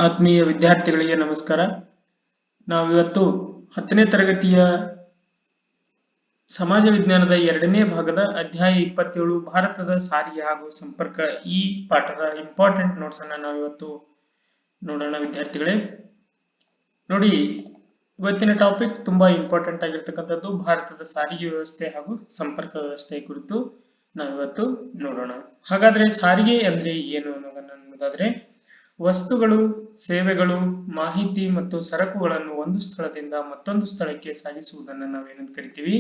ಆತ್ಮೀಯ ವಿದ್ಯಾರ್ಥಿಗಳಿಗೆ ನಮಸ್ಕಾರ. ನಾವಿವತ್ತು 10ನೇ ತರಗತಿಯ ಸಮಾಜ ವಿಜ್ಞಾನದ 2ನೇ ಭಾಗದ ಅಧ್ಯಾಯ 27 ಭಾರತದ ಸಾರಿಗೆ ಹಾಗೂ ಸಂಪರ್ಕ ಈ ಪಾಠದ ಇಂಪಾರ್ಟೆಂಟ್ ನೋಟ್ಸ್ ಅನ್ನ ನಾವಿವತ್ತು ನೋಡೋಣ ವಿದ್ಯಾರ್ಥಿಗಳೇ. ನೋಡಿ, ಇವತ್ತಿನ ಟಾಪಿಕ್ ತುಂಬಾ ಇಂಪಾರ್ಟೆಂಟ್ ಆಗಿರ್ತಕ್ಕಂಥದ್ದು ಭಾರತದ ಸಾರಿಗೆ ವ್ಯವಸ್ಥೆ ಹಾಗೂ ಸಂಪರ್ಕ ವ್ಯವಸ್ಥೆ ಕುರಿತು ನಾವಿವತ್ತು ನೋಡೋಣ. ಹಾಗಾದ್ರೆ ಸಾರಿಗೆ ಅಂದ್ರೆ ಏನು ಅನ್ನೋದನ್ನ ನೋಡೋದಾದ್ರೆ, ವಸ್ತುಗಳು, ಸೇವೆಗಳು, ಮಾಹಿತಿ ಮತ್ತು ಸರಕುಗಳನ್ನು ಒಂದು ಸ್ಥಳದಿಂದ ಮತ್ತೊಂದು ಸ್ಥಳಕ್ಕೆ ಸಾಗಿಸುವುದನ್ನು ನಾವೇನಂತ ಕರಿತೀವಿ?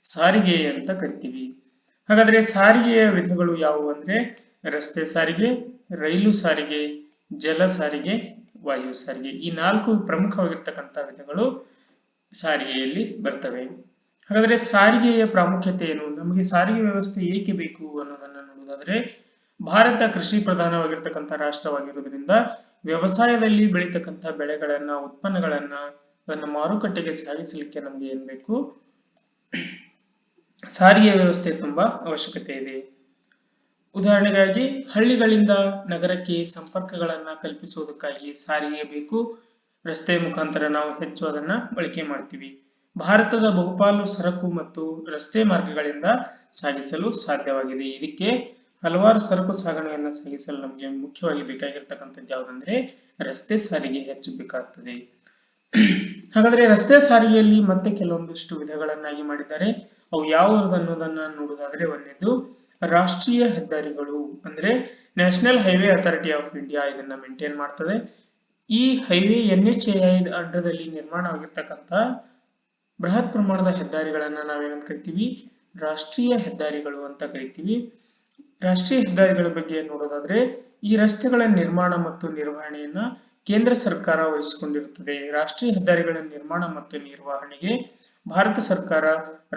ಸಾರಿಗೆ ಅಂತ ಕರಿತೀವಿ. ಹಾಗಾದ್ರೆ ಸಾರಿಗೆಯ ವಿಧಗಳು ಯಾವುವು ಅಂದ್ರೆ ರಸ್ತೆ ಸಾರಿಗೆ, ರೈಲು ಸಾರಿಗೆ, ಜಲ ಸಾರಿಗೆ, ವಾಯು ಸಾರಿಗೆ. ಈ 4 ಪ್ರಮುಖವಾಗಿರ್ತಕ್ಕಂಥ ವಿಧಗಳು ಸಾರಿಗೆಯಲ್ಲಿ ಬರ್ತವೆ. ಹಾಗಾದ್ರೆ ಸಾರಿಗೆಯ ಪ್ರಾಮುಖ್ಯತೆ ಏನು, ನಮಗೆ ಸಾರಿಗೆ ವ್ಯವಸ್ಥೆ ಏಕೆ ಬೇಕು ಅನ್ನೋದನ್ನ ನೋಡೋದಾದ್ರೆ, ಭಾರತ ಕೃಷಿ ಪ್ರಧಾನವಾಗಿರ್ತಕ್ಕಂಥ ರಾಷ್ಟ್ರವಾಗಿರುವುದರಿಂದ ವ್ಯವಸಾಯದಲ್ಲಿ ಬೆಳೀತಕ್ಕಂಥ ಬೆಳೆಗಳನ್ನ, ಉತ್ಪನ್ನಗಳನ್ನ ಅದನ್ನ ಮಾರುಕಟ್ಟೆಗೆ ಸಾಗಿಸಲಿಕ್ಕೆ ನಮಗೆ ಏನ್ ಬೇಕು? ಸಾರಿಗೆ ವ್ಯವಸ್ಥೆ ತುಂಬಾ ಅವಶ್ಯಕತೆ ಇದೆ. ಉದಾಹರಣೆಗಾಗಿ ಹಳ್ಳಿಗಳಿಂದ ನಗರಕ್ಕೆ ಸಂಪರ್ಕಗಳನ್ನ ಕಲ್ಪಿಸುವುದಕ್ಕಾಗಿ ಸಾರಿಗೆ ಬೇಕು. ರಸ್ತೆ ಮುಖಾಂತರ ನಾವು ಹೆಚ್ಚು ಅದನ್ನ ಬಳಕೆ ಮಾಡ್ತೀವಿ. ಭಾರತದ ಬಹುಪಾಲು ಸರಕು ಮತ್ತು ರಸ್ತೆ ಮಾರ್ಗಗಳಿಂದ ಸಾಗಿಸಲು ಸಾಧ್ಯವಾಗಿದೆ. ಇದಕ್ಕೆ ಹಲವಾರು ಸರಕು ಸಾಗಣೆಯನ್ನ ಸಾಗಿಸಲು ನಮಗೆ ಮುಖ್ಯವಾಗಿ ಬೇಕಾಗಿರ್ತಕ್ಕಂಥದ್ದು ಯಾವುದಂದ್ರೆ ರಸ್ತೆ ಸಾರಿಗೆ ಹೆಚ್ಚು ಬೇಕಾಗ್ತದೆ. ಹಾಗಾದ್ರೆ ರಸ್ತೆ ಸಾರಿಗೆಯಲ್ಲಿ ಮತ್ತೆ ಕೆಲವೊಂದಿಷ್ಟು ವಿಧಗಳನ್ನಾಗಿ ಮಾಡಿದ್ದಾರೆ. ಅವು ಯಾವುವು ಅನ್ನೋದನ್ನ ನೋಡುವುದಾದ್ರೆ, ಒಂದನೇದು ರಾಷ್ಟ್ರೀಯ ಹೆದ್ದಾರಿಗಳು ಅಂದ್ರೆ national highway authority of India ಇದನ್ನ ಮೇಂಟೈನ್ ಮಾಡ್ತದೆ. ಈ ಹೈವೇ NHAI ಅಂಡರ್ದಲ್ಲಿ ನಿರ್ಮಾಣವಾಗಿರ್ತಕ್ಕಂಥ ಬೃಹತ್ ಪ್ರಮಾಣದ ಹೆದ್ದಾರಿಗಳನ್ನ ನಾವೇನಂತ ಕರಿತೀವಿ? ರಾಷ್ಟ್ರೀಯ ಹೆದ್ದಾರಿಗಳು ಅಂತ ಕರಿತೀವಿ. ರಾಷ್ಟ್ರೀಯ ಹೆದ್ದಾರಿಗಳ ಬಗ್ಗೆ ನೋಡೋದಾದ್ರೆ, ಈ ರಸ್ತೆಗಳ ನಿರ್ಮಾಣ ಮತ್ತು ನಿರ್ವಹಣೆಯನ್ನ ಕೇಂದ್ರ ಸರ್ಕಾರ ವಹಿಸಿಕೊಂಡಿರುತ್ತದೆ. ರಾಷ್ಟ್ರೀಯ ಹೆದ್ದಾರಿಗಳ ನಿರ್ಮಾಣ ಮತ್ತು ನಿರ್ವಹಣೆಗೆ ಭಾರತ ಸರ್ಕಾರ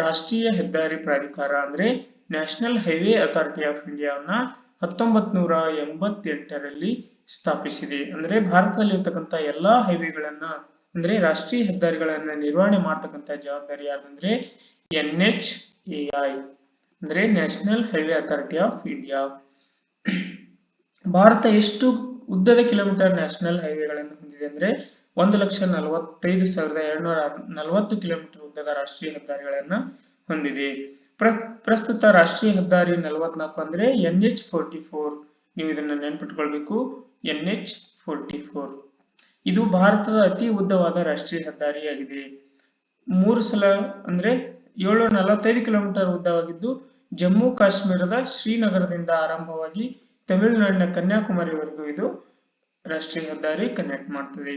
ರಾಷ್ಟ್ರೀಯ ಹೆದ್ದಾರಿ ಪ್ರಾಧಿಕಾರ ಅಂದ್ರೆ ನ್ಯಾಷನಲ್ ಹೈವೇ ಅಥಾರಿಟಿ ಆಫ್ ಇಂಡಿಯಾವನ್ನ 1988ರಲ್ಲಿ ಸ್ಥಾಪಿಸಿದೆ. ಅಂದ್ರೆ ಭಾರತದಲ್ಲಿ ಇರ್ತಕ್ಕಂಥ ಎಲ್ಲಾ ಹೈವೇಗಳನ್ನ ಅಂದ್ರೆ ರಾಷ್ಟ್ರೀಯ ಹೆದ್ದಾರಿಗಳನ್ನ ನಿರ್ವಹಣೆ ಮಾಡತಕ್ಕಂಥ ಜವಾಬ್ದಾರಿ ಯಾರಂದ್ರೆ NHAI ಅಂದ್ರೆ national highway authority of India. Bharat ಎಷ್ಟು ಉದ್ದದ ಕಿಲೋಮೀಟರ್ ನ್ಯಾಷನಲ್ ಹೈವೇಗಳನ್ನು ಹೊಂದಿದೆ ಅಂದ್ರೆ 1,45,240 ಕಿಲೋಮೀಟರ್ ಉದ್ದದ ರಾಷ್ಟ್ರೀಯ ಹೆದ್ದಾರಿಗಳನ್ನ ಹೊಂದಿದೆ. ಪ್ರಸ್ತುತ ರಾಷ್ಟ್ರೀಯ ಹೆದ್ದಾರಿ 44 ಅಂದ್ರೆ NH44. ನೀವು ಇದನ್ನ ನೆನ್ಪಿಟ್ಕೊಳ್ಬೇಕು, NH44. ಇದು ಭಾರತದ ಅತಿ ಉದ್ದವಾದ ರಾಷ್ಟ್ರೀಯ ಹೆದ್ದಾರಿಯಾಗಿದೆ. 3 ಸಲ ಅಂದ್ರೆ 745 ಕಿಲೋಮೀಟರ್ ಉದ್ದವಾಗಿದ್ದು ಜಮ್ಮು ಕಾಶ್ಮೀರದ ಶ್ರೀನಗರದಿಂದ ಆರಂಭವಾಗಿ ತಮಿಳುನಾಡಿನ ಕನ್ಯಾಕುಮಾರಿವರೆಗೂ ಇದು ರಾಷ್ಟ್ರೀಯ ಹೆದ್ದಾರಿ ಕನೆಕ್ಟ್ ಮಾಡ್ತದೆ.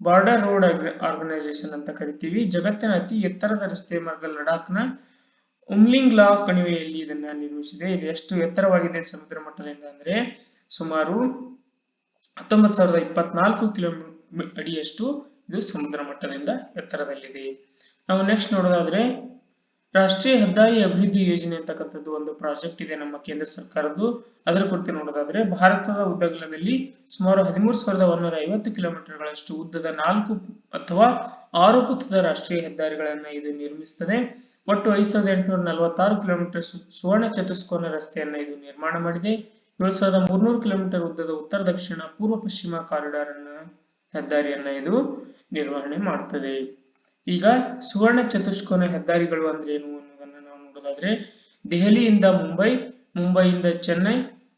ಬಾರ್ಡರ್ ರೋಡ್ ಆರ್ಗನೈಸೇಷನ್ ಅಂತ ಕರಿತೀವಿ. ಜಗತ್ತಿನ ಅತಿ ಎತ್ತರದ ರಸ್ತೆ ಮಾರ್ಗ ಲಡಾಖ್ನ ಉಮ್ಲಿಂಗ್ ಲಾ ಕಣಿವೆಯಲ್ಲಿ ಇದನ್ನ ನಿರ್ಮಿಸಿದೆ. ಇದು ಎಷ್ಟು ಎತ್ತರವಾಗಿದೆ ಸಮುದ್ರ ಮಟ್ಟದಿಂದ ಅಂದ್ರೆ ಸುಮಾರು 19,024 ಕಿಲೋಮೀಟರ್ ಅಡಿಯಷ್ಟು ಇದು ಸಮುದ್ರ ಮಟ್ಟದಿಂದ ಎತ್ತರದಲ್ಲಿದೆ. ನಾವು ನೆಕ್ಸ್ಟ್ ನೋಡೋದಾದ್ರೆ, ರಾಷ್ಟ್ರೀಯ ಹೆದ್ದಾರಿ ಅಭಿವೃದ್ಧಿ ಯೋಜನೆ ಅಂತಕ್ಕಂಥದ್ದು ಒಂದು ಪ್ರಾಜೆಕ್ಟ್ ಇದೆ ನಮ್ಮ ಕೇಂದ್ರ ಸರ್ಕಾರದ್ದು. ಅದರ ಕುರಿತು ನೋಡೋದಾದ್ರೆ, ಭಾರತದ ಉದ್ದಗಲದಲ್ಲಿ ಸುಮಾರು 13,150 ಕಿಲೋಮೀಟರ್ಗಳಷ್ಟು ಉದ್ದದ 4 ಅಥವಾ 6 ಪಥದ ರಾಷ್ಟ್ರೀಯ ಹೆದ್ದಾರಿಗಳನ್ನ ಇದು ನಿರ್ಮಿಸುತ್ತದೆ. ಒಟ್ಟು 5,846 ಕಿಲೋಮೀಟರ್ ಸುವರ್ಣ ಚತುಷ್ಕೋನ ರಸ್ತೆಯನ್ನ ಇದು ನಿರ್ಮಾಣ ಮಾಡಿದೆ. 7,300 ಕಿಲೋಮೀಟರ್ ಉದ್ದದ ಉತ್ತರ ದಕ್ಷಿಣ ಪೂರ್ವ ಪಶ್ಚಿಮ ಕಾರಿಡಾರ್ ಹೆದ್ದಾರಿಯನ್ನ ಇದು ನಿರ್ವಹಣೆ ಮಾಡುತ್ತದೆ. ಈಗ ಸುವರ್ಣ ಚತುಷ್ಕೋನ ಹೆದ್ದಾರಿಗಳು ಅಂದ್ರೆ ಏನು ಅನ್ನೋದನ್ನ ನಾವು ನೋಡೋದಾದ್ರೆ, ದೆಹಲಿಯಿಂದ ಮುಂಬೈ, ಮುಂಬೈಯಿಂದ ಚೆನ್ನೈ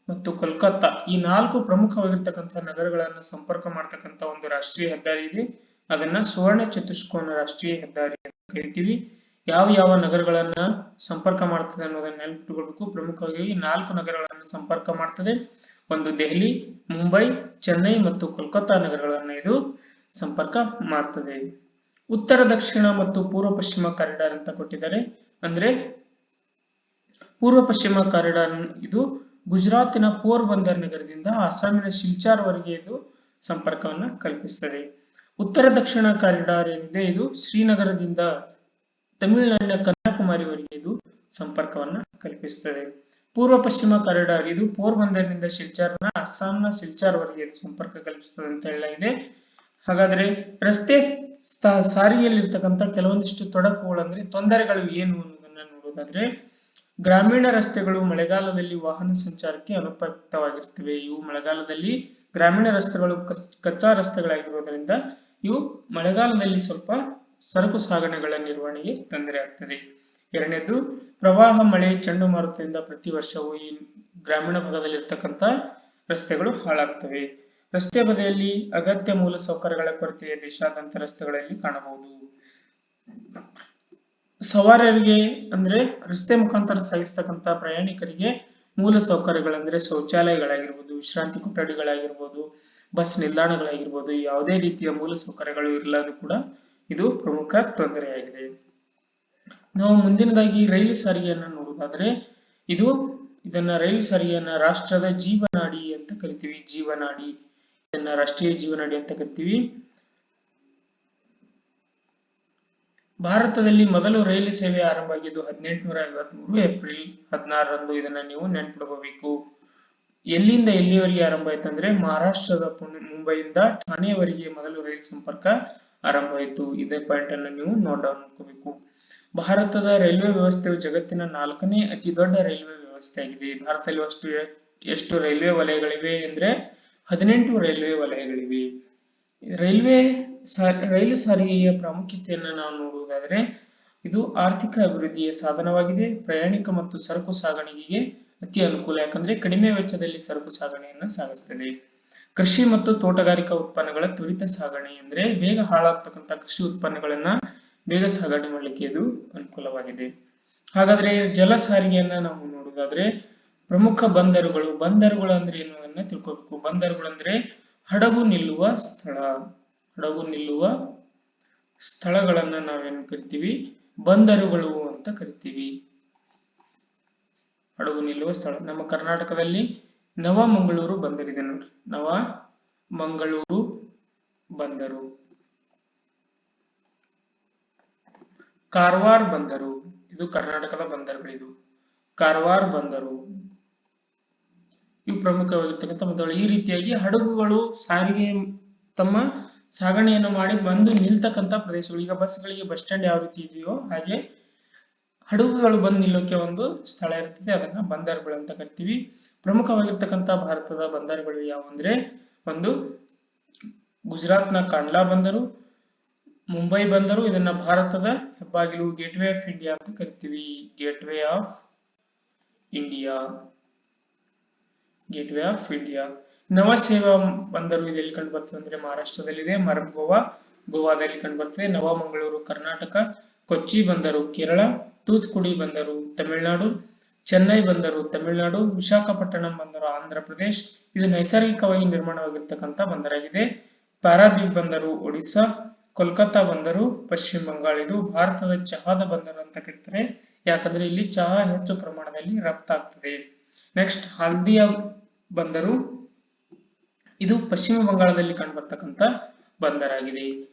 ಮತ್ತು ಕೋಲ್ಕತ್ತಾ ಈ 4 ಪ್ರಮುಖವಾಗಿರ್ತಕ್ಕಂಥ ನಗರಗಳನ್ನು ಸಂಪರ್ಕ ಮಾಡತಕ್ಕಂಥ ಒಂದು ರಾಷ್ಟ್ರೀಯ ಹೆದ್ದಾರಿ ಇದೆ. ಅದನ್ನ ಸುವರ್ಣ ಚತುಷ್ಕೋನ ರಾಷ್ಟ್ರೀಯ ಹೆದ್ದಾರಿ ಅಂತ ಕರಿತೀವಿ. ಯಾವ ಯಾವ ನಗರಗಳನ್ನ ಸಂಪರ್ಕ ಮಾಡ್ತದೆ ಅನ್ನೋದನ್ನ ನೆನಪಿಟ್ಟುಕೊಳ್ಬೇಕು. ಪ್ರಮುಖವಾಗಿ 4 ನಗರಗಳನ್ನು ಸಂಪರ್ಕ ಮಾಡ್ತದೆ. ಒಂದು ದೆಹಲಿ, ಮುಂಬೈ, ಚೆನ್ನೈ ಮತ್ತು ಕೋಲ್ಕತ್ತಾ ನಗರಗಳನ್ನ ಇದು ಸಂಪರ್ಕ ಮಾಡ್ತದೆ. ಉತ್ತರ ದಕ್ಷಿಣ ಮತ್ತು ಪೂರ್ವ ಪಶ್ಚಿಮ ಕಾರಿಡಾರ್ ಅಂತ ಕೊಟ್ಟಿದ್ದಾರೆ. ಅಂದ್ರೆ ಪೂರ್ವ ಪಶ್ಚಿಮ ಕಾರಿಡಾರ್ ಇದು ಗುಜರಾತಿನ ಪೋರ್ಬಂದರ್ ನಗರದಿಂದ ಅಸ್ಸಾಮಿನ ಶಿಲ್ಚಾರ್ ವರೆಗೆ ಇದು ಸಂಪರ್ಕವನ್ನ ಕಲ್ಪಿಸುತ್ತದೆ. ಉತ್ತರ ದಕ್ಷಿಣ ಕಾರಿಡಾರ್ ಏನಿದೆ ಇದು ಶ್ರೀನಗರದಿಂದ ತಮಿಳುನಾಡಿನ ಕನ್ಯಾಕುಮಾರಿವರೆಗೆ ಇದು ಸಂಪರ್ಕವನ್ನ ಕಲ್ಪಿಸುತ್ತದೆ. ಪೂರ್ವ ಪಶ್ಚಿಮ ಕಾರಿಡಾರ್ ಇದು ಪೋರ್ಬಂದರ್ನಿಂದ ಶಿಲ್ಚಾರ್ನ ಅಸ್ಸಾಂನ ಶಿಲ್ಚಾರ್ ವರೆಗೆ ಇದು ಸಂಪರ್ಕ ಕಲ್ಪಿಸುತ್ತದೆ ಅಂತ ಹೇಳಲಾಗಿದೆ. ಹಾಗಾದ್ರೆ ರಸ್ತೆ ಸಾರಿಗೆಯಲ್ಲಿರ್ತಕ್ಕಂಥ ಕೆಲವೊಂದಿಷ್ಟು ತೊಡಕುಗಳು ಅಂದ್ರೆ ತೊಂದರೆಗಳು ಏನು ಅನ್ನೋದನ್ನ ನೋಡೋದಾದ್ರೆ, ಗ್ರಾಮೀಣ ರಸ್ತೆಗಳು ಮಳೆಗಾಲದಲ್ಲಿ ವಾಹನ ಸಂಚಾರಕ್ಕೆ ಅನುಪಯುಕ್ತವಾಗಿರ್ತವೆ. ಇವು ಮಳೆಗಾಲದಲ್ಲಿ ಗ್ರಾಮೀಣ ರಸ್ತೆಗಳು ಕಚ್ಚಾ ರಸ್ತೆಗಳಾಗಿರುವುದರಿಂದ ಇವು ಮಳೆಗಾಲದಲ್ಲಿ ಸ್ವಲ್ಪ ಸರಕು ಸಾಗಣೆಗಳ ನಿರ್ವಹಣೆಗೆ ತೊಂದರೆ ಆಗ್ತದೆ. ಎರಡನೇದು, ಪ್ರವಾಹ, ಮಳೆ, ಚಂಡಮಾರುತದಿಂದ ಪ್ರತಿ ವರ್ಷವೂ ಈ ಗ್ರಾಮೀಣ ಭಾಗದಲ್ಲಿ ಇರ್ತಕ್ಕಂಥ ರಸ್ತೆಗಳು ಹಾಳಾಗ್ತವೆ. ರಸ್ತೆ ಬದಿಯಲ್ಲಿ ಅಗತ್ಯ ಮೂಲ ಸೌಕರ್ಯಗಳ ಕೊರತೆಯ ದೇಶಾದ್ಯಂತ ರಸ್ತೆಗಳಲ್ಲಿ ಕಾಣಬಹುದು. ಸವಾರರಿಗೆ ಅಂದ್ರೆ ರಸ್ತೆ ಮುಖಾಂತರ ಸಾಗಿಸ್ತಕ್ಕಂಥ ಪ್ರಯಾಣಿಕರಿಗೆ ಮೂಲ ಸೌಕರ್ಯಗಳಂದ್ರೆ ಶೌಚಾಲಯಗಳಾಗಿರ್ಬೋದು, ವಿಶ್ರಾಂತಿ ಕೊಠಡಿಗಳಾಗಿರ್ಬೋದು, ಬಸ್ ನಿಲ್ದಾಣಗಳಾಗಿರ್ಬೋದು, ಯಾವುದೇ ರೀತಿಯ ಮೂಲ ಸೌಕರ್ಯಗಳು ಇರಲಾರದು ಕೂಡ ಇದು ಪ್ರಮುಖ ತೊಂದರೆಯಾಗಿದೆ. ನಾವು ಮುಂದಿನದಾಗಿ ರೈಲು ಸಾರಿಗೆಯನ್ನು ನೋಡುವುದಾದ್ರೆ ಇದನ್ನ ರೈಲು ಸಾರಿಗೆಯನ್ನ ರಾಷ್ಟ್ರದ ಜೀವನಾಡಿ ಅಂತ ಕರಿತೀವಿ. ಜೀವನಾಡಿ, ಇದನ್ನ ರಾಷ್ಟ್ರೀಯ ಜೀವನಾಡಿ ಅಂತ ಕರಿತೀವಿ. ಭಾರತದಲ್ಲಿ ಮೊದಲು ರೈಲು ಸೇವೆ ಆರಂಭ ಆಗಿದ್ದು 1853 ಏಪ್ರಿಲ್ 16ರಂದು. ಇದನ್ನ ನೀವು ನೆನ್ಪಿಡ್ಕೋಬೇಕು. ಎಲ್ಲಿಂದ ಎಲ್ಲಿವರೆಗೆ ಆರಂಭ ಆಯ್ತು ಅಂದ್ರೆ ಮಹಾರಾಷ್ಟ್ರದ ಮುಂಬೈಯಿಂದ ಠಾಣೆಯವರೆಗೆ ಮೊದಲು ರೈಲು ಸಂಪರ್ಕ ಆರಂಭ ಆಯಿತು. ಇದೇ ಪಾಯಿಂಟ್ ಅನ್ನು ನೀವು ನೋಟ್ ಡೌನ್ ಮಾಡ್ಕೋಬೇಕು. ಭಾರತದ ರೈಲ್ವೆ ವ್ಯವಸ್ಥೆಯು ಜಗತ್ತಿನ 4ನೇ ಅತಿ ದೊಡ್ಡ ರೈಲ್ವೆ ವ್ಯವಸ್ಥೆ ಆಗಿದೆ. ಭಾರತದಲ್ಲಿ ಎಷ್ಟು ರೈಲ್ವೆ ವಲಯಗಳಿವೆ ಅಂದ್ರೆ 18 ರೈಲ್ವೆ ವಲಯಗಳಿವೆ. ರೈಲು ಸಾರಿಗೆಯ ಪ್ರಾಮುಖ್ಯತೆಯನ್ನು ನಾವು ನೋಡುವುದಾದರೆ ಇದು ಆರ್ಥಿಕ ಅಭಿವೃದ್ಧಿಯ ಸಾಧನವಾಗಿದೆ. ಪ್ರಯಾಣಿಕ ಮತ್ತು ಸರಕು ಸಾಗಣೆಗೆ ಅತಿ ಅನುಕೂಲ, ಯಾಕಂದ್ರೆ ಕಡಿಮೆ ವೆಚ್ಚದಲ್ಲಿ ಸರಕು ಸಾಗಣೆಯನ್ನು ಸಾಗಿಸ್ತದೆ. ಕೃಷಿ ಮತ್ತು ತೋಟಗಾರಿಕಾ ಉತ್ಪನ್ನಗಳ ತ್ವರಿತ ಸಾಗಣೆ ಅಂದ್ರೆ ಬೇಗ ಹಾಳಾಗ್ತಕ್ಕಂಥ ಕೃಷಿ ಉತ್ಪನ್ನಗಳನ್ನ ಬೇಗ ಸಾಗಣೆ ಮಾಡಲಿಕ್ಕೆ ಇದು ಅನುಕೂಲವಾಗಿದೆ. ಹಾಗಾದ್ರೆ ಜಲ ಸಾರಿಗೆಯನ್ನ ನಾವು ನೋಡುವುದಾದ್ರೆ ಪ್ರಮುಖ ಬಂದರುಗಳು ಅಂದ್ರೆ ಏನು ಅನ್ನ ತಿಳ್ಕೋಬೇಕು. ಬಂದರುಗಳು ಅಂದ್ರೆ ಹಡಗು ನಿಲ್ಲುವ ಸ್ಥಳಗಳನ್ನ ನಾವೇನು ಕರಿತೀವಿ, ಬಂದರುಗಳು ಅಂತ ಕರಿತೀವಿ. ಹಡಗು ನಿಲ್ಲುವ ಸ್ಥಳ. ನಮ್ಮ ಕರ್ನಾಟಕದಲ್ಲಿ ನವಮಂಗಳೂರು ಬಂದರಿದೆ ನೋಡ್ರಿ. ನವಮಂಗಳೂರು ಬಂದರು. ಕಾರವಾರ ಬಂದರು, ಇದು ಕರ್ನಾಟಕದ ಬಂದರುಗಳಿದು. ಕಾರವಾರ ಬಂದರು ಇವು ಪ್ರಮುಖವಾಗಿರ್ತಕ್ಕಂಥ ಬಂದರುಗಳು. ಈ ರೀತಿಯಾಗಿ ಹಡಗುಗಳು ಸಾರಿಗೆ ತಮ್ಮ ಸಾಗಣೆಯನ್ನು ಮಾಡಿ ಬಂದು ನಿಲ್ತಕ್ಕಂಥ ಪ್ರದೇಶಗಳು. ಈಗ ಬಸ್ಗಳಿಗೆ ಬಸ್ ಸ್ಟ್ಯಾಂಡ್ ಯಾವ ರೀತಿ ಇದೆಯೋ ಹಾಗೆ ಹಡಗುಗಳು ಬಂದು ನಿಲ್ಲೋಕೆ ಒಂದು ಸ್ಥಳ ಇರ್ತದೆ, ಅದನ್ನ ಬಂದರುಗಳು ಅಂತ ಕರಿತೀವಿ. ಪ್ರಮುಖವಾಗಿರ್ತಕ್ಕಂಥ ಭಾರತದ ಬಂದರುಗಳು ಯಾವಂದ್ರೆ ಒಂದು ಗುಜರಾತ್ನ ಕಾಂಡ್ಲಾ ಬಂದರು, ಮುಂಬೈ ಬಂದರು. ಇದನ್ನ ಭಾರತದ ಹೆಬ್ಬಾಗಿಲು, ಗೇಟ್ವೇ ಆಫ್ ಇಂಡಿಯಾ ಅಂತ ಕರಿತೀವಿ. Gateway of India. ನವಸೇವಾ ಬಂದರು ಇದು ಎಲ್ಲಿ ಕಂಡು ಬರ್ತದೆ ಅಂದ್ರೆ ಮಹಾರಾಷ್ಟ್ರದಲ್ಲಿದೆ. ಗೋವಾದಲ್ಲಿ ಕಂಡು ಬರ್ತದೆ. ನವಮಂಗಳೂರು ಕರ್ನಾಟಕ. ಕೊಚ್ಚಿ ಬಂದರು ಕೇರಳ. ತೂತ್ಕುಡಿ ಬಂದರು ತಮಿಳುನಾಡು. ಚೆನ್ನೈ ಬಂದರು ತಮಿಳುನಾಡು. ವಿಶಾಖಪಟ್ಟಣಂ ಬಂದರು ಆಂಧ್ರ ಪ್ರದೇಶ್. ಇದು ನೈಸರ್ಗಿಕವಾಗಿ ನಿರ್ಮಾಣವಾಗಿರ್ತಕ್ಕಂಥ ಬಂದರಾಗಿದೆ. ಪಾರಾದೀಪ್ ಬಂದರು ಒಡಿಸ್ಸಾ. ಕೋಲ್ಕತ್ತಾ ಬಂದರು ಪಶ್ಚಿಮ ಬಂಗಾಳ. ಇದು ಭಾರತದ ಚಹಾದ ಬಂದರು ಅಂತ ಕರೀತಾರೆ, ಯಾಕಂದ್ರೆ ಇಲ್ಲಿ ಚಹಾ ಹೆಚ್ಚು ಪ್ರಮಾಣದಲ್ಲಿ ರಫ್ತಾಗ್ತದೆ. ನೆಕ್ಸ್ಟ್ ಹಲ್ದಿಯಾ ಬಂದರು, ಇದು ಪಶ್ಚಿಮ ಬಂಗಾಳದಲ್ಲಿ ಕಂಡುಬರ್ತಕ್ಕಂಥ ಬಂದರಾಗಿದೆ.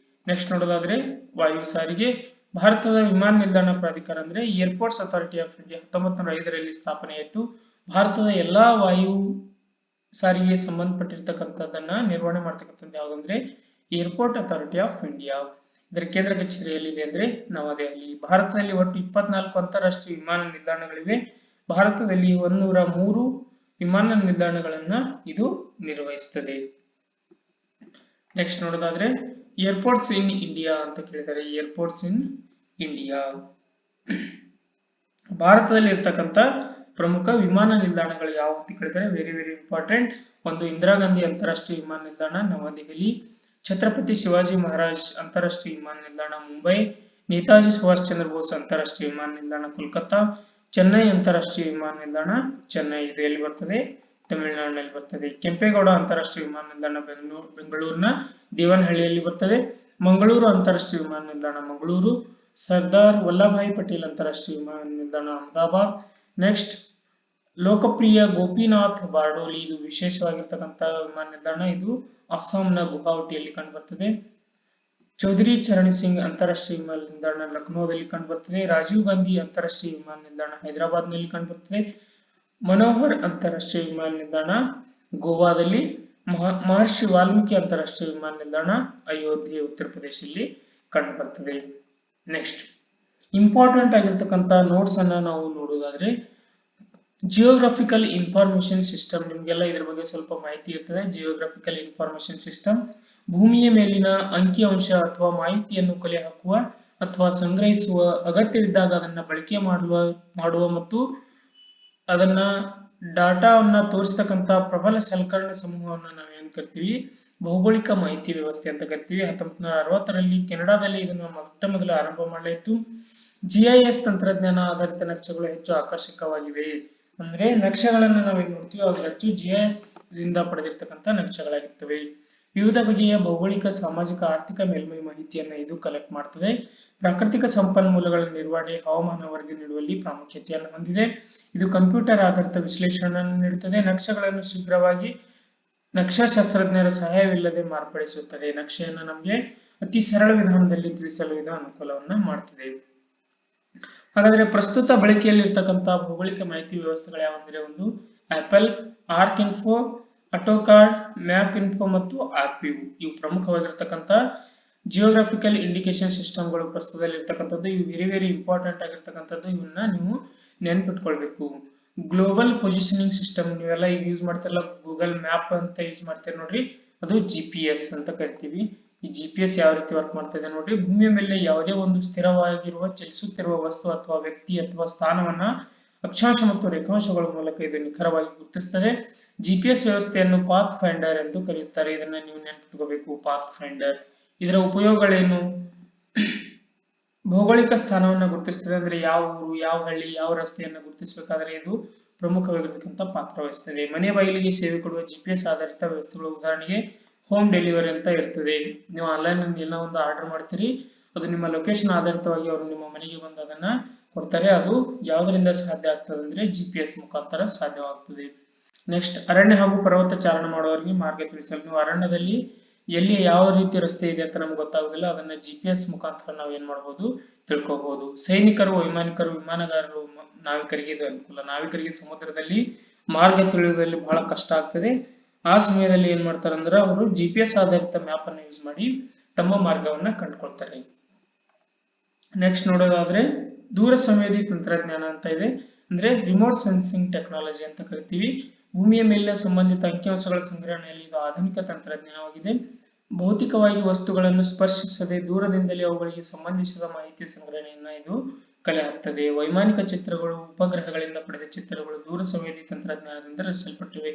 ನೆಕ್ಸ್ಟ್ ನೋಡೋದಾದ್ರೆ ವಾಯು ಸಾರಿಗೆ. ಭಾರತದ ವಿಮಾನ ನಿಲ್ದಾಣ ಪ್ರಾಧಿಕಾರ ಅಂದ್ರೆ ಏರ್ಪೋರ್ಟ್ಸ್ ಅಥಾರಿಟಿ ಆಫ್ ಇಂಡಿಯಾ 1905ರಲ್ಲಿ ಸ್ಥಾಪನೆ ಆಯಿತು. ಭಾರತದ ಎಲ್ಲಾ ವಾಯು ಸಾರಿಗೆ ಸಂಬಂಧಪಟ್ಟಿರ್ತಕ್ಕಂಥದ್ದನ್ನ ನಿರ್ವಹಣೆ ಮಾಡ್ತಕ್ಕಂಥದ್ದು ಯಾವುದಂದ್ರೆ ಏರ್ಪೋರ್ಟ್ ಅಥಾರಿಟಿ ಆಫ್ ಇಂಡಿಯಾ. ಇದರ ಕೇಂದ್ರ ಕಚೇರಿ ಎಲ್ಲಿದೆ ಅಂದ್ರೆ ನವದೆಹಲಿ. ಭಾರತದಲ್ಲಿ ಒಟ್ಟು 24 ಅಂತಾರಾಷ್ಟ್ರೀಯ ವಿಮಾನ ನಿಲ್ದಾಣಗಳಿವೆ. ಭಾರತದಲ್ಲಿ 103 ವಿಮಾನ ನಿಲ್ದಾಣಗಳನ್ನ ಇದು ನಿರ್ವಹಿಸುತ್ತದೆ. ನೆಕ್ಸ್ಟ್ ನೋಡೋದಾದ್ರೆ ಏರ್ಪೋರ್ಟ್ಸ್ ಇನ್ ಇಂಡಿಯಾ ಅಂತ ಕೇಳಿದ್ದಾರೆ. ಏರ್ಪೋರ್ಟ್ಸ್ ಇನ್ ಇಂಡಿಯಾ ಭಾರತದಲ್ಲಿ ಇರ್ತಕ್ಕಂಥ ಪ್ರಮುಖ ವಿಮಾನ ನಿಲ್ದಾಣಗಳು ಯಾವ ಅಂತ ಕೇಳಿದರೆ ವೆರಿ ಇಂಪಾರ್ಟೆಂಟ್. ಒಂದು ಇಂದಿರಾ ಗಾಂಧಿ ಅಂತಾರಾಷ್ಟ್ರೀಯ ವಿಮಾನ ನಿಲ್ದಾಣ ನವದೆಹಲಿ. ಛತ್ರಪತಿ ಶಿವಾಜಿ ಮಹಾರಾಜ್ ಅಂತಾರಾಷ್ಟ್ರೀಯ ವಿಮಾನ ನಿಲ್ದಾಣ ಮುಂಬೈ. ನೇತಾಜಿ ಸುಭಾಷ್ ಚಂದ್ರ ಬೋಸ್ ಅಂತಾರಾಷ್ಟ್ರೀಯ ವಿಮಾನ ನಿಲ್ದಾಣ ಕೋಲ್ಕತ್ತಾ. ಚೆನ್ನೈ ಅಂತಾರಾಷ್ಟ್ರೀಯ ವಿಮಾನ ನಿಲ್ದಾಣ ಚೆನ್ನೈ, ಇದು ಎಲ್ಲಿ ಬರ್ತದೆ ತಮಿಳುನಾಡಿನಲ್ಲಿ ಬರ್ತದೆ. ಕೆಂಪೇಗೌಡ ಅಂತಾರಾಷ್ಟ್ರೀಯ ವಿಮಾನ ನಿಲ್ದಾಣ ಬೆಂಗಳೂರಿನ ದೇವನಹಳ್ಳಿಯಲ್ಲಿ ಬರ್ತದೆ. ಮಂಗಳೂರು ಅಂತಾರಾಷ್ಟ್ರೀಯ ವಿಮಾನ ನಿಲ್ದಾಣ ಮಂಗಳೂರು. ಸರ್ದಾರ್ ವಲ್ಲಭಾಯಿ ಪಟೇಲ್ ಅಂತಾರಾಷ್ಟ್ರೀಯ ವಿಮಾನ ನಿಲ್ದಾಣ ಅಹಮದಾಬಾದ್. ನೆಕ್ಸ್ಟ್ ಲೋಕಪ್ರಿಯ ಗೋಪಿನಾಥ್ ಬಾರ್ಡೋಲಿ, ಇದು ವಿಶೇಷವಾಗಿರ್ತಕ್ಕಂಥ ವಿಮಾನ ನಿಲ್ದಾಣ, ಇದು ಅಸ್ಸಾಂನ ಗುವಾಹಟಿಯಲ್ಲಿ ಕಂಡುಬರ್ತದೆ. ಚೌಧರಿ ಚರಣ್ ಸಿಂಗ್ ಅಂತಾರಾಷ್ಟ್ರೀಯ ವಿಮಾನ ನಿಲ್ದಾಣ ಲಕ್ನೋದಲ್ಲಿ ಕಂಡುಬರ್ತದೆ. ರಾಜೀವ್ ಗಾಂಧಿ ಅಂತಾರಾಷ್ಟ್ರೀಯ ವಿಮಾನ ನಿಲ್ದಾಣ ಹೈದರಾಬಾದ್ ನಲ್ಲಿ ಕಂಡುಬರ್ತದೆ. ಮನೋಹರ್ ಅಂತಾರಾಷ್ಟ್ರೀಯ ವಿಮಾನ ನಿಲ್ದಾಣ ಗೋವಾದಲ್ಲಿ. ಮಹರ್ಷಿ ವಾಲ್ಮೀಕಿ ಅಂತಾರಾಷ್ಟ್ರೀಯ ವಿಮಾನ ನಿಲ್ದಾಣ ಅಯೋಧ್ಯೆ ಉತ್ತರ ಪ್ರದೇಶದಲ್ಲಿ ಕಂಡುಬರ್ತದೆ. ನೆಕ್ಸ್ಟ್ ಇಂಪಾರ್ಟೆಂಟ್ ಆಗಿರ್ತಕ್ಕಂಥ ನೋಟ್ಸ್ ಅನ್ನ ನಾವು ನೋಡುವುದಾದ್ರೆ ಜಿಯೋಗ್ರಫಿಕಲ್ ಇನ್ಫಾರ್ಮೇಶನ್ ಸಿಸ್ಟಮ್, ನಿಮಗೆಲ್ಲ ಇದ್ರ ಬಗ್ಗೆ ಸ್ವಲ್ಪ ಮಾಹಿತಿ ಇರ್ತದೆ. ಜಿಯೋಗ್ರಫಿಕಲ್ ಇನ್ಫಾರ್ಮೇಶನ್ ಸಿಸ್ಟಮ್ ಭೂಮಿಯ ಮೇಲಿನ ಅಂಕಿಅಂಶ ಅಥವಾ ಮಾಹಿತಿಯನ್ನು ಕಲೆ ಹಾಕುವ ಅಥವಾ ಸಂಗ್ರಹಿಸುವ, ಅಗತ್ಯವಿದ್ದಾಗ ಅದನ್ನ ಬಳಕೆ ಮಾಡುವ ಮತ್ತು ಅದನ್ನ ಡಾಟಾವನ್ನ ತೋರಿಸ್ತಕ್ಕಂತ ಪ್ರಬಲ ಸಲಕರಣೆ ಸಮೂಹವನ್ನ ನಾವೇನ್ ಕರಿತೀವಿ ಭೌಗೋಳಿಕ ಮಾಹಿತಿ ವ್ಯವಸ್ಥೆ ಅಂತ ಕರಿತೀವಿ. 1960ರಲ್ಲಿ ಕೆನಡಾದಲ್ಲಿ ಇದನ್ನು ಮೊದಲು ಆರಂಭ ಮಾಡಲಾಯಿತು. GIS ತಂತ್ರಜ್ಞಾನ ಆಧಾರಿತ ನಕ್ಷೆಗಳು ಹೆಚ್ಚು ಆಕರ್ಷಕವಾಗಿವೆ. ಅಂದ್ರೆ ನಕ್ಷೆಗಳನ್ನ ನಾವೇನ್ ನೋಡ್ತೀವಿ ಅವು ಹೆಚ್ಚು GIS ದಿಂದ ಪಡೆದಿರ್ತಕ್ಕಂಥ ನಕ್ಷೆಗಳಾಗಿರ್ತವೆ. ವಿವಿಧ ಬಗೆಯ ಭೌಗೋಳಿಕ, ಸಾಮಾಜಿಕ, ಆರ್ಥಿಕ ಮೇಲ್ಮೈ ಮಾಹಿತಿಯನ್ನ ಇದು ಕಲೆಕ್ಟ್ ಮಾಡ್ತದೆ. ಪ್ರಾಕೃತಿಕ ಸಂಪನ್ಮೂಲಗಳ ನಿರ್ವಹಣೆ, ಹವಾಮಾನ ವರದಿ ನೀಡುವಲ್ಲಿ ಪ್ರಾಮುಖ್ಯತೆಯನ್ನು ಹೊಂದಿದೆ. ಇದು ಕಂಪ್ಯೂಟರ್ ಆಧಾರಿತ ವಿಶ್ಲೇಷಣೆಯನ್ನು ನೀಡುತ್ತದೆ. ನಕ್ಷೆಗಳನ್ನು ಶೀಘ್ರವಾಗಿ ನಕ್ಷಾಶಾಸ್ತ್ರಜ್ಞರ ಸಹಾಯವಿಲ್ಲದೆ ಮಾರ್ಪಡಿಸುತ್ತದೆ. ನಕ್ಷೆಯನ್ನು ನಮಗೆ ಅತಿ ಸರಳ ವಿಧಾನದಲ್ಲಿ ತಿಳಿಸಲು ಇದು ಅನುಕೂಲವನ್ನ ಮಾಡ್ತದೆ. ಹಾಗಾದ್ರೆ ಪ್ರಸ್ತುತ ಬಳಕೆಯಲ್ಲಿರ್ತಕ್ಕಂಥ ಭೌಗೋಳಿಕ ಮಾಹಿತಿ ವ್ಯವಸ್ಥೆಗಳು ಯಾವಂದ್ರೆ ಒಂದು Apple ArcInfo, AutoCAD, MapInfo ಮತ್ತು ಆರ್ಪಿಯು. ಇವು ಪ್ರಮುಖವಾಗಿರ್ತಕ್ಕಂಥ ಜಿಯೋಗ್ರಫಿಕಲ್ ಇಂಡಿಕೇಶನ್ ಸಿಸ್ಟಮ್ಗಳು ಪ್ರಸ್ತುತದಲ್ಲಿರ್ತಕ್ಕಂಥದ್ದು. ಇವು ವೆರಿ ಇಂಪಾರ್ಟೆಂಟ್ ಆಗಿರ್ತಕ್ಕಂಥದ್ದು. ಇವನ್ನ ನೀವು ನೆನ್ಪಿಟ್ಕೊಳ್ಬೇಕು. ಗ್ಲೋಬಲ್ ಪೊಸಿಷನಿಂಗ್ ಸಿಸ್ಟಮ್ ನೀವೆಲ್ಲ ಈಗ ಯೂಸ್ ಮಾಡ್ತಿರಲ್ಲ, ಗೂಗಲ್ ಮ್ಯಾಪ್ ಅಂತ ಯೂಸ್ ಮಾಡ್ತೀರಿ ನೋಡ್ರಿ, ಅದು GPS ಅಂತ ಕರಿತೀವಿ. ಈ GPS ಯಾವ ರೀತಿ ವರ್ಕ್ ಮಾಡ್ತಾ ಇದೆ ನೋಡ್ರಿ. ಭೂಮಿಯ ಮೇಲೆ ಯಾವುದೇ ಒಂದು ಸ್ಥಿರವಾಗಿರುವ ಚಲಿಸುತ್ತಿರುವ ವಸ್ತು ಅಥವಾ ವ್ಯಕ್ತಿ ಅಥವಾ ಸ್ಥಾನವನ್ನ ಅಕ್ಷಾಂಶ ಮತ್ತು ರೇಖಾಂಶಗಳ ಮೂಲಕ ಇದು ನಿಖರವಾಗಿ ಗುರುತಿಸುತ್ತದೆ. GPS ವ್ಯವಸ್ಥೆಯನ್ನು ಪಾತ್ ಫೈಂಡರ್ ಎಂದು ಕರೆಯುತ್ತಾರೆ. ಇದನ್ನ ನೀವು ನೆನಪಿಟ್ಕೋಬೇಕು, ಪಾತ್ ಫೈಂಡರ್. ಇದರ ಉಪಯೋಗಗಳೇನು? ಭೌಗೋಳಿಕ ಸ್ಥಾನವನ್ನ ಗುರುತಿಸುತ್ತದೆ. ಅಂದ್ರೆ ಯಾವ ಊರು, ಯಾವ ಹಳ್ಳಿ, ಯಾವ ರಸ್ತೆಯನ್ನು ಗುರುತಿಸಬೇಕಾದ್ರೆ ಇದು ಪ್ರಮುಖವಾಗಿರ್ತಕ್ಕಂಥ ಪಾತ್ರ ವಹಿಸುತ್ತದೆ. ಮನೆ ಬಾಗಿಲಿಗೆ ಸೇವೆ ಕೊಡುವ GPS ಆಧಾರಿತ ವ್ಯವಸ್ಥೆಗಳು, ಉದಾಹರಣೆಗೆ ಹೋಮ್ ಡೆಲಿವರಿ ಅಂತ ಇರ್ತದೆ. ನೀವು ಆನ್ಲೈನ್ ಏನೋ ಒಂದು ಆರ್ಡರ್ ಮಾಡ್ತೀರಿ, ಅದು ನಿಮ್ಮ ಲೊಕೇಶನ್ ಆಧಾರಿತವಾಗಿ ಅವರು ನಿಮ್ಮ ಮನೆಗೆ ಬಂದು ಅದನ್ನ ಕೊಡ್ತಾರೆ. ಅದು ಯಾವುದರಿಂದ ಸಾಧ್ಯ ಆಗ್ತದೆ ಅಂದ್ರೆ GPS ಮುಖಾಂತರ ಸಾಧ್ಯವಾಗ್ತದೆ. ನೆಕ್ಸ್ಟ್, ಅರಣ್ಯ ಹಾಗೂ ಪರ್ವತ ಚಾರಣ ಮಾಡುವವರಿಗೆ ಮಾರ್ಗ ತಿಳಿಸಲು. ನೀವು ಅರಣ್ಯದಲ್ಲಿ ಎಲ್ಲಿ ಯಾವ ರೀತಿ ರಸ್ತೆ ಇದೆ ಅಂತ ನಮ್ಗೆ ಗೊತ್ತಾಗುದಿಲ್ಲ, ಅದನ್ನ GPS ಮುಖಾಂತರ ನಾವು ಏನ್ ಮಾಡಬಹುದು, ತಿಳ್ಕೋಬಹುದು. ಸೈನಿಕರು, ವೈಮಾನಿಕರು, ವಿಮಾನಗಾರರು, ನಾವಿಕರಿಗೆ ಇದು ಅನುಕೂಲ. ನಾವಿಕರಿಗೆ ಸಮುದ್ರದಲ್ಲಿ ಮಾರ್ಗ ತಿಳಿಯುವುದರಲ್ಲಿ ಬಹಳ ಕಷ್ಟ ಆಗ್ತದೆ. ಆ ಸಮಯದಲ್ಲಿ ಏನ್ ಮಾಡ್ತಾರೆ ಅಂದ್ರೆ ಅವರು GPS ಆಧಾರಿತ ಮ್ಯಾಪ್ ಅನ್ನು ಯೂಸ್ ಮಾಡಿ ತಮ್ಮ ಮಾರ್ಗವನ್ನ ಕಂಡುಕೊಳ್ತಾರೆ. ನೆಕ್ಸ್ಟ್ ನೋಡೋದಾದ್ರೆ ದೂರ ಸಂವೇದಿ ತಂತ್ರಜ್ಞಾನ ಅಂತ ಇದೆ. ಅಂದ್ರೆ ರಿಮೋಟ್ ಸೆನ್ಸಿಂಗ್ ಟೆಕ್ನಾಲಜಿ ಅಂತ ಕರಿತೀವಿ. ಭೂಮಿಯ ಮೇಲಿನ ಸಂಬಂಧಿತ ಅಂಕಿಅಂಶಗಳ ಸಂಗ್ರಹಣೆಯಲ್ಲಿ ಇದು ಆಧುನಿಕ ತಂತ್ರಜ್ಞಾನವಾಗಿದೆ. ಭೌತಿಕವಾಗಿ ವಸ್ತುಗಳನ್ನು ಸ್ಪರ್ಶಿಸದೆ ದೂರದಿಂದಲೇ ಅವುಗಳಿಗೆ ಸಂಬಂಧಿಸಿದ ಮಾಹಿತಿ ಸಂಗ್ರಹಣೆಯನ್ನ ಇದು ಕಲೆ ಹಾಕ್ತದೆ. ವೈಮಾನಿಕ ಚಿತ್ರಗಳು, ಉಪಗ್ರಹಗಳಿಂದ ಪಡೆದ ಚಿತ್ರಗಳು ದೂರ ಸಂವೇದಿ ತಂತ್ರಜ್ಞಾನದಿಂದ ರಚಿಸಲ್ಪಟ್ಟಿವೆ.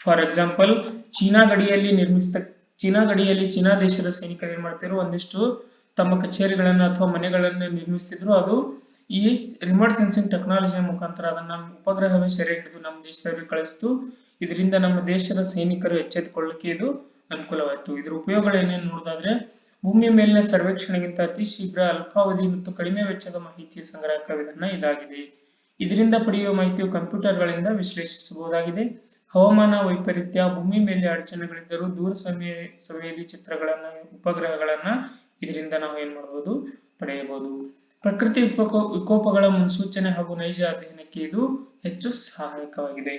ಫಾರ್ ಎಕ್ಸಾಂಪಲ್, ಚೀನಾ ಗಡಿಯಲ್ಲಿ ಚೀನಾ ದೇಶದ ಸೈನಿಕರು ಏನ್ ಮಾಡ್ತಿದ್ರು, ಒಂದಿಷ್ಟು ತಮ್ಮ ಕಚೇರಿಗಳನ್ನ ಅಥವಾ ಮನೆಗಳನ್ನ ನಿರ್ಮಿಸ್ತಿದ್ರು. ಅದು ಈ ರಿಮೋಟ್ ಸೆನ್ಸಿಂಗ್ ಟೆಕ್ನಾಲಜಿಯ ಮುಖಾಂತರ ಅದನ್ನ ಉಪಗ್ರಹವೇ ಸೆರೆ ಹಿಡಿದು ನಮ್ಮ ದೇಶದವರಿಗೆ ಕಳಿಸ್ತು. ಇದರಿಂದ ನಮ್ಮ ದೇಶದ ಸೈನಿಕರು ಎಚ್ಚೆತ್ತುಕೊಳ್ಳಲಿಕ್ಕೆ ಇದು ಅನುಕೂಲವಾಯಿತು. ಇದರ ಉಪಯೋಗಗಳು ಏನೇನು ನೋಡೋದಾದ್ರೆ, ಭೂಮಿಯ ಮೇಲಿನ ಸರ್ವೇಕ್ಷಣೆಗಿಂತ ಅತಿ ಶೀಘ್ರ, ಅಲ್ಪಾವಧಿ ಮತ್ತು ಕಡಿಮೆ ವೆಚ್ಚದ ಮಾಹಿತಿ ಸಂಗ್ರಹಕ ವಿಧಾನ ಇದಾಗಿದೆ. ಇದರಿಂದ ಪಡೆಯುವ ಮಾಹಿತಿಯು ಕಂಪ್ಯೂಟರ್ಗಳಿಂದ ವಿಶ್ಲೇಷಿಸಬಹುದಾಗಿದೆ. ಹವಾಮಾನ ವೈಪರೀತ್ಯ, ಭೂಮಿ ಮೇಲೆ ಅಡಚಣೆಗಳಿದ್ದರೂ ದೂರ ಸಂವೇದಿ ಚಿತ್ರಗಳನ್ನ, ಉಪಗ್ರಹಗಳನ್ನ ಇದರಿಂದ ನಾವು ಏನ್ ಮಾಡಬಹುದು, ಪಡೆಯಬಹುದು. ಪ್ರಕೃತಿ ವಿಕೋಪಗಳ ಮುನ್ಸೂಚನೆ ಹಾಗೂ ನೈಜ ಅಧ್ಯಯನಕ್ಕೆ ಇದು ಹೆಚ್ಚು ಸಹಾಯಕವಾಗಿದೆ.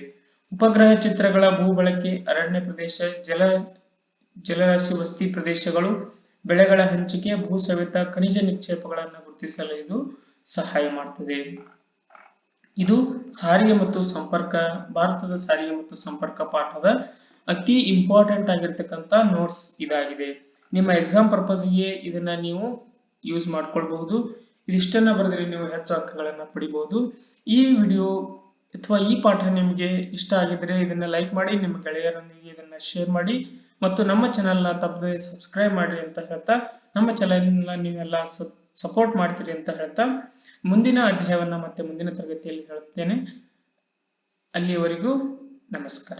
ಉಪಗ್ರಹ ಚಿತ್ರಗಳ ಭೂ ಬಳಕೆ, ಅರಣ್ಯ ಪ್ರದೇಶ, ಜಲರಾಶಿ, ವಸತಿ ಪ್ರದೇಶಗಳು, ಬೆಳೆಗಳ ಹಂಚಿಕೆ, ಭೂ ಸವೆತ, ಖನಿಜ ನಿಕ್ಷೇಪಗಳನ್ನು ಗುರುತಿಸಲು ಇದು ಸಹಾಯ ಮಾಡ್ತದೆ. ಇದು ಸಾರಿಗೆ ಮತ್ತು ಸಂಪರ್ಕ, ಭಾರತದ ಸಾರಿಗೆ ಮತ್ತು ಸಂಪರ್ಕ ಪಾಠದ ಅತಿ ಇಂಪಾರ್ಟೆಂಟ್ ಆಗಿರ್ತಕ್ಕಂಥ ನೋಟ್ಸ್ ಇದಾಗಿದೆ. ನಿಮ್ಮ ಎಕ್ಸಾಮ್ ಪರ್ಪಸ್ಗೆ ಇದನ್ನ ನೀವು ಯೂಸ್ ಮಾಡ್ಕೊಳ್ಬಹುದು. ಇದಿಷ್ಟನ್ನ ಬರೆದ್ರೆ ನೀವು ಹೆಚ್ಚು ಅಂಕಗಳನ್ನ ಪಡಿಬಹುದು. ಈ ವಿಡಿಯೋ ಅಥವಾ ಈ ಪಾಠ ನಿಮಗೆ ಇಷ್ಟ ಆಗಿದ್ರೆ ಇದನ್ನ ಲೈಕ್ ಮಾಡಿ, ನಿಮ್ಮ ಗೆಳೆಯರೊಂದಿಗೆ ಇದನ್ನ ಶೇರ್ ಮಾಡಿ ಮತ್ತು ನಮ್ಮ ಚಾನೆಲ್ನ ತಪ್ಪದೆ ಸಬ್ಸ್ಕ್ರೈಬ್ ಮಾಡಿ ಅಂತ ಹೇಳ್ತಾ, ನಮ್ಮ ಚಾನೆಲ್ನ ನೀವೆಲ್ಲ ಸಪೋರ್ಟ್ ಮಾಡ್ತೀರಿ ಅಂತ ಹೇಳ್ತಾ, ಮುಂದಿನ ಅಧ್ಯಾಯವನ್ನ ಮತ್ತೆ ಮುಂದಿನ ತರಗತಿಯಲ್ಲಿ ಹೇಳುತ್ತೇನೆ. ಅಲ್ಲಿಯವರೆಗೂ ನಮಸ್ಕಾರ.